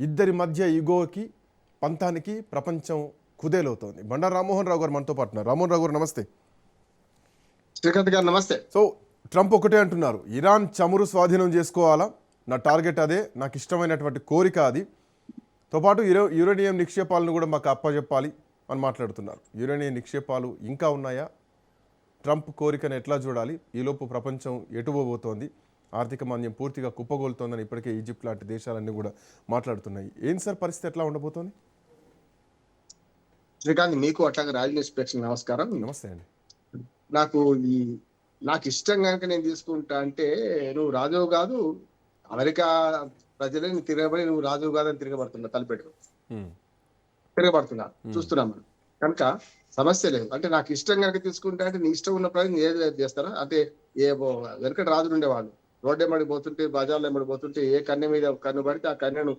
ఇద్దరి మధ్య ఈగోకి పంతానికి ప్రపంచం కుదేలవుతోంది. బండారు రామ్మోహన్ రావు గారు మనతో పాటు ఉన్నారు. రామ్మోహన్ రావు గారు నమస్తే. శ్రీకాంత్ గారు నమస్తే. సో ట్రంప్ ఒకటే అంటున్నారు, ఇరాన్ చమురు స్వాధీనం చేసుకోవాలా, నా టార్గెట్ అదే, నాకు ఇష్టమైనటువంటి కోరిక అది, తో పాటు యురేనియం నిక్షేపాలను కూడా మాకు అప్పచెప్పాలి అని మాట్లాడుతున్నారు. యురేనియం నిక్షేపాలు ఇంకా ఉన్నాయా? ట్రంప్ కోరికను ఎట్లా చూడాలి? ఈలోపు ప్రపంచం ఎటుపోబోతోంది, ఆర్థిక మాంద్యం పూర్తిగా కుప్పగోలుతోందని ఇప్పటికే ఈజిప్ట్ లాంటి దేశాలన్నీ కూడా మాట్లాడుతున్నాయి. ఏం సార్ పరిస్థితి ఎట్లా ఉండబోతోంది? శ్రీకాంత్, మీకు అట్లాగే రాజనీతి ప్రేక్షకులకు నమస్కారం. నమస్తే అండి. నాకు నాకు ఇష్టం కనుక నేను తీసుకుంటా అంటే, నువ్వు రాజువు కాదు, అమెరికా ప్రజలే నువ్వు తిరగబడి నువ్వు రాజువు కాదని తిరగబడుతున్నా, తలపెట్టు తిరగబడుతున్నా చూస్తున్నాం మనం. కనుక సమస్య లేదు. అంటే నాకు ఇష్టం కనుక తీసుకుంటా అంటే, నీ ఇష్టం ఉన్న ప్రజలు ఏది చేస్తారా అంటే, వెనకటి రాజులు ఉండేవాళ్ళు రోడ్డు ఎమ్మడి పోతుంటే, బజార్లో ఎమ్మడి పోతుంటే ఏ కన్య మీద కన్ను పడితే ఆ కన్యను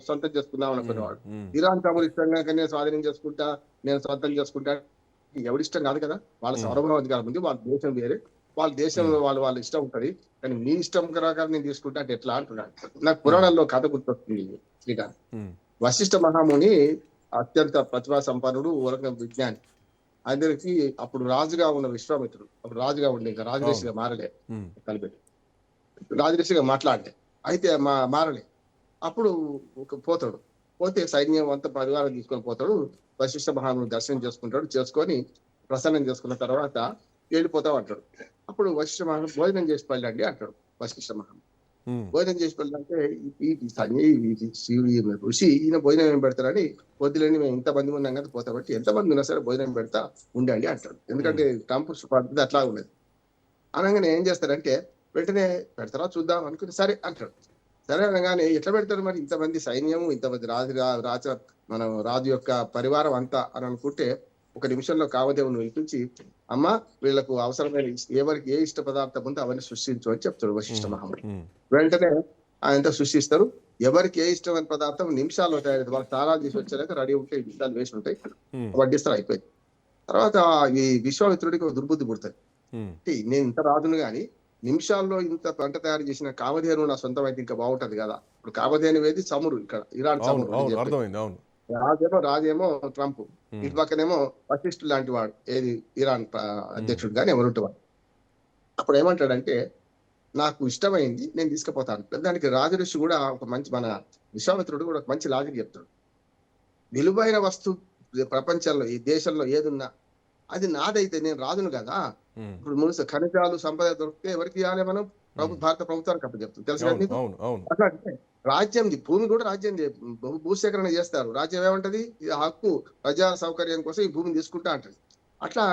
సొంతం చేసుకుందాం అనుకునేవాడు. ఇరాన్ చమురు ఇష్టం కనుక నేను స్వాధీనం చేసుకుంటా, నేను సొంతం చేసుకుంటా, ఎవరిష్టం కాదు కదా. వాళ్ళ సార్వభౌమాధికారం ఉంది, వాళ్ళ దేశం వేరే, వాళ్ళ దేశంలో వాళ్ళ ఇష్టం ఉంటది. కానీ నీ ఇష్టం ప్రకారం నేను తీసుకుంటా అంటే ఎట్లా అంటున్నాను. నాకు పురాణాల్లో కథ గుర్తొస్తుంది శ్రీకాంత్. వశిష్ఠ మహాముని అత్యంత ప్రతిభా సంపన్నుడు, విజ్ఞాని. అందరికి అప్పుడు రాజుగా ఉన్న విశ్వామిత్రుడు, అప్పుడు రాజుగా ఉండే, ఇంకా రాజరేషిగా మారలే, కలిపెట్టి రాజరేషిగా మాట్లాడలే, అయితే మారలే. అప్పుడు పోతాడు, పోతే సైన్యం అంతా పరివారం తీసుకొని పోతాడు. వశిష్ఠ మహాముని దర్శనం చేసుకుంటాడు, చేసుకొని ప్రసన్నం చేసుకున్న తర్వాత వెళ్ళిపోతావు అంటాడు. అప్పుడు వశిష్ఠ మహాముని భోజనం చేసి వెళ్ళండి అంటాడు. వశిష్ఠ మహాముని భోజనం చేసి వెళ్ళాలంటే శివుడి ఋషి ఈయన భోజనం ఏం పెడతారని, వద్దులేని మేము ఇంతమంది ఉన్నాం కదా పోతా బట్టి ఎంతమంది ఉన్నా సరే భోజనం పెడతా ఉండండి అంటాడు. ఎందుకంటే ట్రంప్ పద్ధతి అట్లా ఉండేది. అనగానే ఏం చేస్తారంటే, వెంటనే పెడతారా చూద్దాం అనుకుని సరే అంటాడు. సరే అనగానే ఎట్లా పెడతారు మరి, ఇంతమంది సైన్యము, ఇంతమంది మన రాజు యొక్క పరివారం అంతా అని అనుకుంటే, ఒక నిమిషంలో కామదేవుని వినిపించి, అమ్మ వీళ్ళకు అవసరమైన ఎవరికి ఏ ఇష్ట పదార్థం ఉందో అవన్నీ సృష్టించు అని చెప్తాడు వశిష్ఠ మహాముని. వెంటనే ఆయనతో సృష్టిస్తారు. ఎవరికి ఏ ఇష్టమైన పదార్థం నిమిషాల్లో తయారైతే, వాళ్ళు తాళాలు తీసి వచ్చాక రెడీ ఉంటాయి, నిమిషాలు వేసి ఉంటాయి, వడ్డిస్తారు, అయిపోయింది. తర్వాత ఈ విశ్వామిత్రుడికి ఒక దుర్బుద్ధి పుడుతుంది. నేను ఇంత రాజును గాని నిమిషాల్లో ఇంత పంట తయారు చేసిన కామధేను నా సొంతం అయితే ఇంకా బాగుంటది కదా. ఇప్పుడు కామధేను ఏది చమురు, ఇక్కడ ఇరాన్ చమురు. రాజేమో ట్రంప్, ఇటు పక్కనేమో వశిష్ఠు లాంటి వాడు, ఏది ఇరాన్ అధ్యక్షుడు కానీ ఎవరుంటే వాడు. అప్పుడు ఏమంటాడంటే, నాకు ఇష్టమైంది నేను తీసుకుపోతాను. దానికి రాజఋషి కూడా ఒక మంచి, మన విశ్వామిత్రుడు కూడా ఒక మంచి లాజిక్ చెప్తాడు. విలువైన వస్తువు ప్రపంచంలో ఈ దేశంలో ఏదున్నా అది నాదైతే నేను రాజును కదా. ఇప్పుడు మునుసు ఖనిజాలు సంపద దొరికితే ఎవరికి ఇవ్వాలి మనం? భారత ప్రభుత్వానికి అప్పచెప్తాం, తెలుసు కదా నీకు. అట్లాంటి రాజ్యం, భూమి కూడా రాజ్యం, భూసేకరణ చేస్తారు. రాజ్యం ఏమంటది, హక్కు ప్రజా సౌకర్యం కోసం ఈ భూమిని తీసుకుంటా అంటది. అట్లా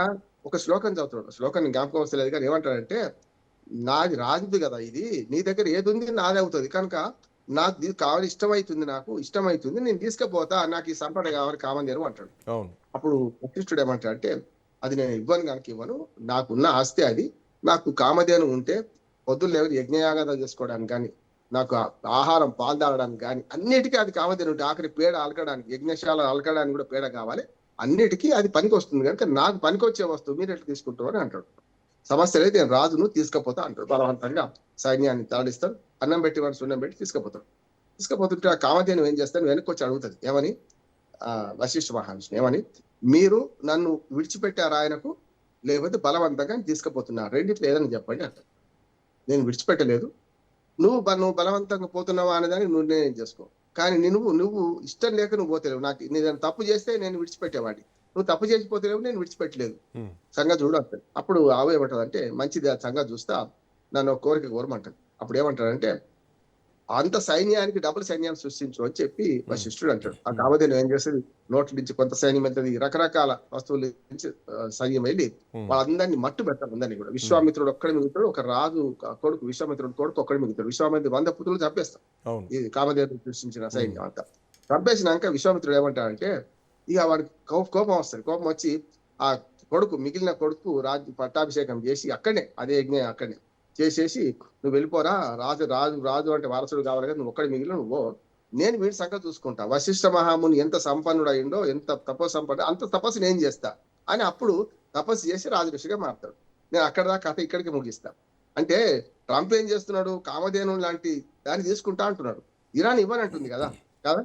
ఒక శ్లోకం చదువుతాడు, శ్లోకాన్ని జ్ఞాపకం వస్తలేదు కానీ ఏమంటాడంటే, నాది రాజుది కదా ఇది, నీ దగ్గర ఏది ఉంది నాదే అవుతుంది, కనుక నాకు కావాలి, ఇష్టమైతుంది నేను తీసుకుపోతా, నాకు ఈ సంపద కావాలి అంటాడు. అప్పుడు వశిష్ఠుడు ఏమంటాడంటే, అది నేను ఇవ్వను కనుక ఇవ్వను, నాకున్న ఆస్తి అది. నాకు కామధేను ఉంటే పొద్దున్న యజ్ఞయాగాలు చేసుకోవడానికి కానీ, నాకు ఆహారం పాలు తాగడానికి కానీ అన్నిటికీ అది కామధేను ఉంటే, ఆఖరి పేడ అలకడానికి, యజ్ఞశాల అలకడానికి కూడా పేడ కావాలి, అన్నిటికీ అది పనికి వస్తుంది కనుక నాకు పనికొచ్చే వస్తువు మీరు ఎట్లా తీసుకుంటారు అని అంటాడు. సమస్య అయితే నేను రాజును తీసుకుపోతా అంటాడు. బలవంతంగా సైన్యాన్ని తరలిస్తాడు, అన్నం పెట్టి వాడు సున్నం పెట్టి తీసుకుపోతుంటే ఆ కామధేను ఏం చేస్తాను వెనక్కి వచ్చి అడుగుతుంది, ఏమని, వశిష్ఠ మహర్షిని ఏమని, మీరు నన్ను విడిచిపెట్టారు ఆయనకు, లేకపోతే బలవంతంగా తీసుకుపోతున్నారు, రెండిట్లో ఏదని చెప్పండి అంటారు. నేను విడిచిపెట్టలేదు, నువ్వు బలవంతంగా పోతున్నావా అనేదాన్ని నువ్వు నిర్ణయం చేసుకో, కానీ నువ్వు ఇష్టం లేక నువ్వు పోతలేవు. నాకు నేను తప్పు చేస్తే నేను విడిచిపెట్టేవాడి, నువ్వు తప్పు చేసిపోతలేవు, నేను విడిచిపెట్టలేదు, సంగతి చూడు అంటాడు. అప్పుడు ఆవు ఏమంటది అంటే, మంచిది ఆ సంగతి చూస్తా, నన్ను ఒక కోరిక కోరమంటాడు. అప్పుడు ఏమంటాడంటే, అంత సైన్యానికి డబుల్ సైన్యాన్ని సృష్టించు అని చెప్పి వశిష్ఠుడు అంటాడు. ఆ కామధేను ఏం చేస్తుంది, నోట్ల నుంచి కొంత సైన్యం వెళ్తుంది, రకరకాల వస్తువుల నుంచి సైన్యం వెళ్ళి వాళ్ళందరినీ మట్టు పెడతారు. అందరినీ కూడా విశ్వామిత్రుడు ఒక్కడి మిగుతాడు, ఒక రాజు కొడుకు, విశ్వామిత్రుడు కొడుకు ఒక్కడి మిగుతాడు. విశ్వామిత్రుడు 100 పుత్రులు చంపేస్తాం, ఈ కామధేను సృష్టించిన సైన్యం అంతా చంపేసినాక విశ్వామిత్రుడు ఏమంటాడంటే, ఇక వాడికి కోపం వస్తుంది. కోపం వచ్చి ఆ మిగిలిన కొడుకు పట్టాభిషేకం చేసి అక్కడనే అదే యజ్ఞం అక్కడనే చేసేసి, నువ్వు వెళ్ళిపోరా, రాజు అంటే వారసుడు కావాలి కదా, నువ్వు ఒక్కడి మిగిలిన నువ్వు, నేను వీడి సంగతి చూసుకుంటా. వశిష్ఠ మహాముని ఎంత సంపన్నుడు అయిండో, ఎంత తపస్సు అంత తపస్సు నేను చేస్తా అని అప్పుడు తపస్సు చేసి రాజఋషిగా మారుతాడు. నేను అక్కడ దాకా కథ ఇక్కడికి ముగిస్తా. అంటే ట్రంప్ ఏం చేస్తున్నాడు, కామధేను లాంటి దాన్ని తీసుకుంటా అంటున్నాడు. ఇరాన్ ఇవ్వనంటుంది కదా కదా.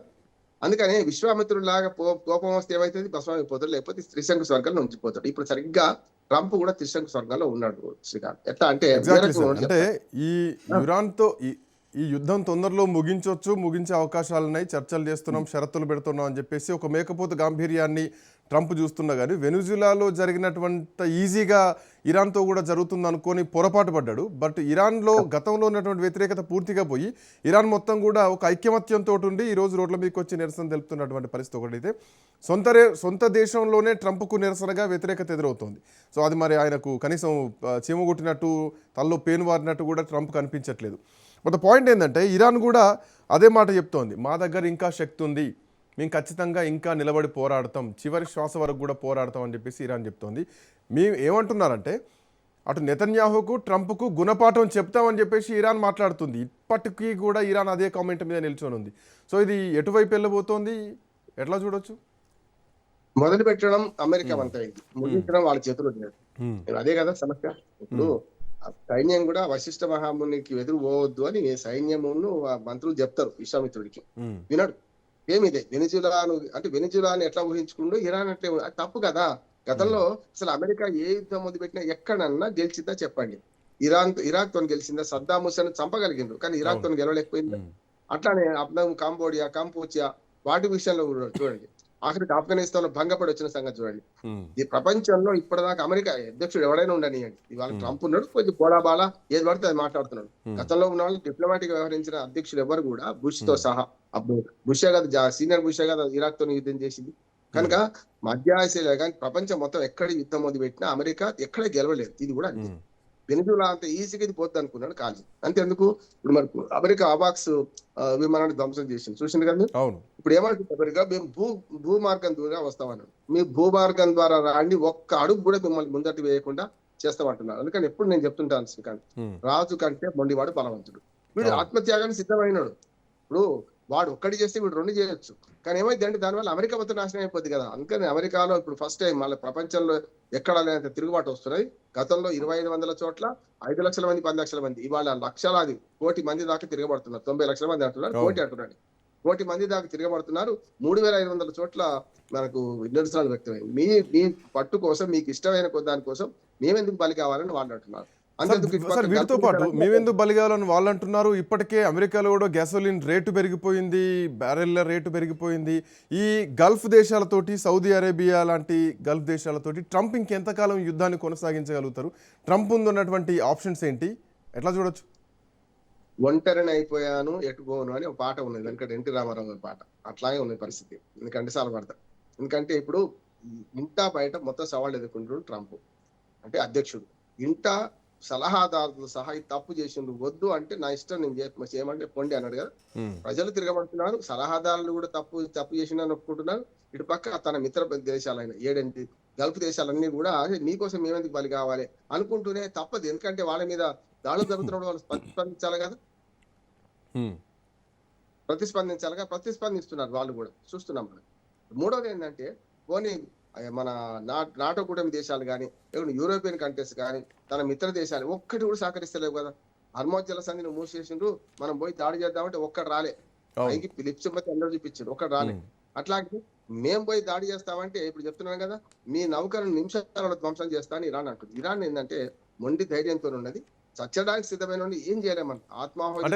అందుకని విశ్వామిత్రులాగా కోపం వస్తే ఏమైతుంది, భస్మానికి పోతాడు, లేకపోతే త్రిశంకు స్వర్గంలో ఉంచిపోతాడు. ఇప్పుడు సరిగ్గా ట్రంప్ కూడా త్రిశంకు స్వర్గంలో ఉన్నాడు శ్రీకాంత్. ఎట్లా అంటే ఎగ్జాక్ట్లీ సార్. అంటే ఈ ఇరాన్తో ఈ యుద్ధం తొందరలో ముగించే అవకాశాలు ఉన్నాయి, చర్చలు చేస్తున్నాం, షరతులు పెడుతున్నాం అని చెప్పేసి ఒక మేకపోతు గాంభీర్యాన్ని ట్రంప్ చూస్తున్నా కానీ వెనుజులాలో జరిగినటువంటి ఈజీగా ఇరాన్తో కూడా జరుగుతుంది అనుకొని పొరపాటు పడ్డాడు. బట్ ఇరాన్లో గతంలో ఉన్నటువంటి వ్యతిరేకత పూర్తిగా పోయి ఇరాన్ మొత్తం కూడా ఒక ఐక్యమత్యంతో ఉండి ఈరోజు రోడ్ల మీదకి వచ్చి నిరసన తెలుపుతున్నటువంటి పరిస్థితి ఒకటైతే సొంత దేశంలోనే ట్రంప్కు నిరసనగా వ్యతిరేకత ఎదురవుతోంది. సో అది మరి ఆయనకు కనీసం చీమగొట్టినట్టు తల్లో పేను వారినట్టు కూడా ట్రంప్ కనిపించట్లేదు. బట్ పాయింట్ ఏంటంటే ఇరాన్ కూడా అదే మాట చెప్తోంది, మా దగ్గర ఇంకా శక్తి ఉంది, మేము ఖచ్చితంగా ఇంకా నిలబడి పోరాడతాం, చివరి శ్వాస వరకు కూడా పోరాడతాం అని చెప్పేసి ఇరాన్ చెప్తోంది. మేము ఏమంటున్నారంటే అటు నెతన్యాహుకు ట్రంప్కు గుణపాఠం చెప్తామని చెప్పేసి ఇరాన్ మాట్లాడుతుంది. ఇప్పటికీ కూడా ఇరాన్ అదే కామెంట్ మీద నిల్చొని ఉంది. సో ఇది ఎటువైపు వెళ్ళబోతోంది, ఎట్లా చూడొచ్చు? మొదలు పెట్టడం అమెరికా వంతైంది, ముగించడం వాళ్ళ చేతుల్లో లేదు. అదే కదా సమస్య. ఇప్పుడు సైన్యం కూడా వశిష్ఠ మహామునికి ఎదురు పోవద్దు అని సైన్యమును మంత్రులు చెప్తారు విశ్వామిత్రుడికి, వినడు. ఏమిదే వెనిజులాను అంటే వెనిజులాను ఎట్లా ఊహించుకుంటూ ఇరాన్ అట్లే అది తప్పు కదా. గతంలో అసలు అమెరికా ఏ యుద్ధం మొదలుపెట్టినా ఎక్కడన్నా గెలిచిందా చెప్పండి? ఇరాక్ తో గెలిచిందా? సద్దాం హుస్సేన్ చంపగలిగిండ్రు కానీ ఇరాక్ తో గెలవలేకపోయింది. అట్లానే అఫ్ఘాన్, కంబోడియా, కంపోచియా వాటి విషయంలో చూడండి, ఆఖరికి ఆఫ్ఘనిస్తాన్ లో భంగపడి వచ్చిన సంగతి చూడండి. ఈ ప్రపంచంలో ఇప్పటిదాకా అమెరికా అధ్యక్షుడు ఎవడైనా ఉండనియండి, ఇవాళ ట్రంప్ ఉన్నాడు, కొంచెం బోలాబాలా ఏది పడితే అది మాట్లాడుతున్నాడు. గతంలో ఉన్న వాళ్ళు డిప్లొమాటిక్ వ్యవహరించిన అధ్యక్షులు ఎవరు కూడా బుష్ తో సహా, అప్పుడు బుషే కదా సీనియర్ బుషే కదా ఇరాక్ తో యుద్ధం చేసింది. కనుక మధ్య ఆసియాలో కానీ ప్రపంచం మొత్తం ఎక్కడ యుద్ధం మొదలు పెట్టినా అమెరికా ఎక్కడ గెలవలేదు. ఇది కూడా అంతే. వెనుజులా అంత ఈజీగా ఇది పోద్ది అనుకున్నాడు కాదు. అంతేందుకు ఇప్పుడు మరి అమెరికా అవాక్స్ విమానాన్ని ధ్వంసం చేసింది చూసింది కదా. ఇప్పుడు ఏమంటుంది అమెరికా, మేము భూమార్గం ద్వారా వస్తామన్నాడు. మీ భూమార్గం ద్వారా రాండి, ఒక్క అడుగు కూడా మిమ్మల్ని ముందటి వేయకుండా చేస్తామంటున్నారు. అందుకని ఎప్పుడు నేను చెప్తుంటాను శ్రీకాంత్, రాజు కంటే మొండివాడు బలవంతుడు. వీడు ఆత్మత్యాగానికి సిద్ధమైనాడు. ఇప్పుడు వాడు ఒక్కడి చేస్తే వీడు రెండు చేయొచ్చు. కానీ ఏమైంది అంటే దానివల్ల అమెరికా మొత్తం నాశనం అయిపోద్ది కదా. అందుకని అమెరికాలో ఇప్పుడు ఫస్ట్ టైం మళ్ళీ ప్రపంచంలో ఎక్కడ లేనంత తిరుగుబాటు వస్తున్నాయి. గతంలో 2500 చోట్ల 5 లక్షల మంది 10 లక్షల మంది, ఇవాళ లక్షలాది కోటి మంది దాకా తిరగబడుతున్నారు. 90 లక్షల మంది అంటున్నారు, కోటి అంటున్నాడు, కోటి మంది దాకా తిరగబడుతున్నారు. 3500 చోట్ల మనకు నిరసనలు వ్యక్తమైంది. మీ పట్టు కోసం, మీకు ఇష్టమైన దానికోసం మేమెందుకు బలి కావాలని వాళ్ళు అంటున్నారు. సార్ వీటితో పాటు మేమెందుకు బలి కావాలని వాళ్ళు అంటున్నారు. ఇప్పటికే అమెరికాలో కూడా గ్యాసోలిన్ రేటు పెరిగిపోయింది, బ్యారెల్ల రేటు పెరిగిపోయింది. ఈ గల్ఫ్ దేశాలతోటి, సౌదీ అరేబియా లాంటి గల్ఫ్ దేశాలతోటి ట్రంప్ ఇంకెంతకాలం యుద్ధాన్ని కొనసాగించగలుగుతారు? ట్రంప్ ముందున్నటువంటి ఆప్షన్స్ ఏంటి, ఎట్లా చూడొచ్చు? ఒంటరిని అయిపోయాను ఎటు పోను అని ఒక పాట ఉన్నది, ఎందుకంటే ఎన్టీ రామారావు గారి పాట. అట్లాగే ఉన్నది పరిస్థితి. ఎందుకంటే చాలా పడతారు. ఎందుకంటే ఇప్పుడు ఇంటా బయట మొత్తం సవాళ్ళు ఎదుర్కొంటున్నాడు ట్రంప్. అంటే అధ్యక్షుడు ఇంట సలహాదారులు సహా తప్పు చేసిండు, వద్దు అంటే నా ఇష్టం నేను చేయమంటే పొండి అన్నాడు కదా. ప్రజలు తిరగబడుతున్నారు, సలహాదారులు కూడా తప్పు చేసిండని ఒప్పుకుంటున్నారు. ఇటు పక్క తన మిత్ర దేశాలైన 7 గల్ఫ్ దేశాలన్నీ కూడా నీకోసం మేమెందుకు బలి కావాలి అనుకుంటూనే తప్పదు. ఎందుకంటే వాళ్ళ మీద దాడులు జరుగుతున్నప్పుడు వాళ్ళు ప్రతిస్పందించాలి కదా, ప్రతిస్పందిస్తున్నారు వాళ్ళు కూడా, చూస్తున్నాం మనం. మూడోది ఏంటంటే పోనీ మన నాటో కూటమి దేశాలు కానీ, యూరోపియన్ కంట్రీస్ కానీ, తన మిత్ర దేశాలు ఒక్కటి కూడా సహకరిస్తలేవు కదా. హర్మోజ్ జలసంధిని మూసేసిండ్రు, మనం పోయి దాడి చేద్దామంటే ఒక్కడు రాలే, పైకి లిప్స్ అందరూ చూపించారు, ఒక్కడు రాలే. అట్లాగే మేము పోయి దాడి చేస్తామంటే ఇప్పుడు చెప్తున్నాం కదా, మీ నౌకలను నిమిషాలలో ధ్వంసం చేస్తా అని ఇరాన్ అంటుంది. ఇరాన్ ఏంటంటే మొండి ధైర్యంతో ఉన్నది, చచ్చడానికి సిద్ధమైన ఏం చేయలేమని ఆత్మాహుతి